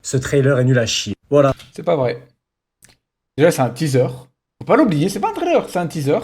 ce trailer est nul à chier. Voilà. C'est pas vrai. Déjà, c'est un teaser. Faut pas l'oublier, c'est pas un trailer, c'est un teaser.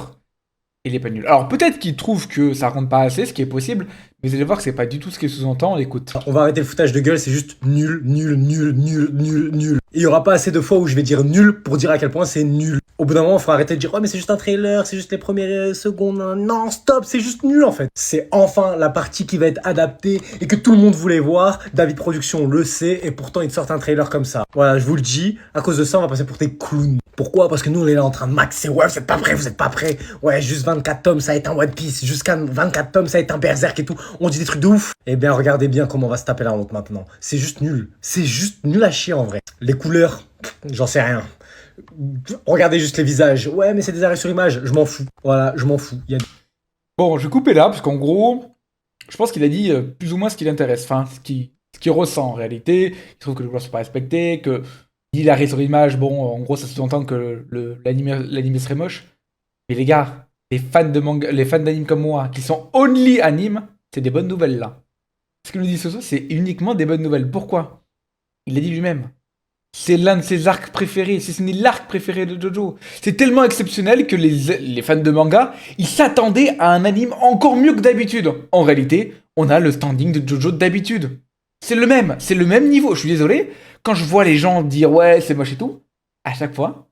Il est pas nul. Alors peut-être qu'il trouve que ça rentre pas assez, ce qui est possible, mais vous allez voir que c'est pas du tout ce qu'il sous-entend. Écoute. On va arrêter le foutage de gueule, c'est juste nul, nul, nul, nul, nul, nul. Il y aura pas assez de fois où je vais dire nul pour dire à quel point c'est nul. Au bout d'un moment, il faut arrêter de dire oh mais c'est juste un trailer, c'est juste les premières secondes. Non, stop, c'est juste nul en fait. C'est enfin la partie qui va être adaptée et que tout le monde voulait voir. David Production le sait et pourtant ils te sortent un trailer comme ça. Voilà, je vous le dis, à cause de ça, on va passer pour des clowns. Pourquoi? Parce que nous on est là en train de maxer. Ouais, vous êtes pas prêts, vous êtes pas prêts. Ouais, juste 24 tomes, ça va être un One Piece. Jusqu'à 24 tomes, ça va être un Berserk et tout. On dit des trucs de ouf. Eh bien, regardez bien comment on va se taper la honte maintenant. C'est juste nul. C'est juste nul à chier en vrai. Les couleurs, j'en sais rien. Regardez juste les visages. Ouais, mais c'est des arrêts sur image. Je m'en fous. Voilà, je m'en fous. Bon, je vais couper là, parce qu'en gros, je pense qu'il a dit plus ou moins ce qui l'intéresse. Enfin, ce qu'il ressent en réalité. Il trouve que les couleurs sont pas respectées, que il arrête sur image. Bon, en gros, ça sous-entend que l'anime serait moche. Mais les gars, les fans de manga, les fans d'anime comme moi, qui sont only anime, c'est des bonnes nouvelles là. Ce que nous dit Soso, c'est uniquement des bonnes nouvelles. Pourquoi? Il l'a dit lui-même. C'est l'un de ses arcs préférés, si ce n'est l'arc préféré de Jojo. C'est tellement exceptionnel que les fans de manga, ils s'attendaient à un anime encore mieux que d'habitude. En réalité, on a le standing de Jojo d'habitude. C'est le même niveau. Je suis désolé, quand je vois les gens dire ouais, c'est moche et tout, à chaque fois,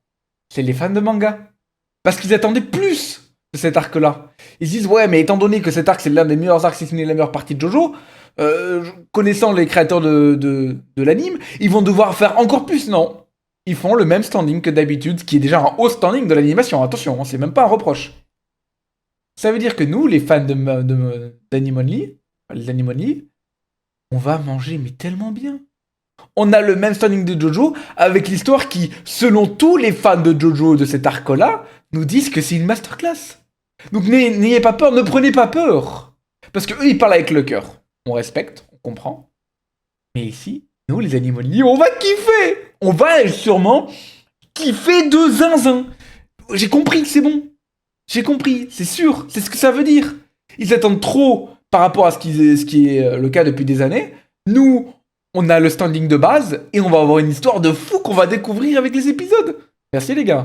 c'est les fans de manga. Parce qu'ils attendaient plus de cet arc-là. Ils se disent ouais, mais étant donné que cet arc c'est l'un des meilleurs arcs, si ce n'est la meilleure partie de Jojo, connaissant les créateurs de l'anime, ils vont devoir faire encore plus. Non, ils font le même standing que d'habitude, ce qui est déjà un haut standing de l'animation. Attention, c'est même pas un reproche. Ça veut dire que nous, les fans d'Anime Only, les Anime Only, on va manger mais tellement bien. On a le même standing de Jojo avec l'histoire qui, selon tous les fans de Jojo de cet arc-là, nous disent que c'est une masterclass. Donc n'ayez pas peur, ne prenez pas peur. Parce que eux, ils parlent avec le cœur. On respecte, on comprend. Mais ici, nous, les animaux de lit, on va kiffer. On va sûrement kiffer de zinzin. J'ai compris que c'est bon. J'ai compris, c'est sûr, c'est ce que ça veut dire. Ils attendent trop par rapport à ce qui est le cas depuis des années. Nous, on a le standing de base et on va avoir une histoire de fou qu'on va découvrir avec les épisodes. Merci les gars.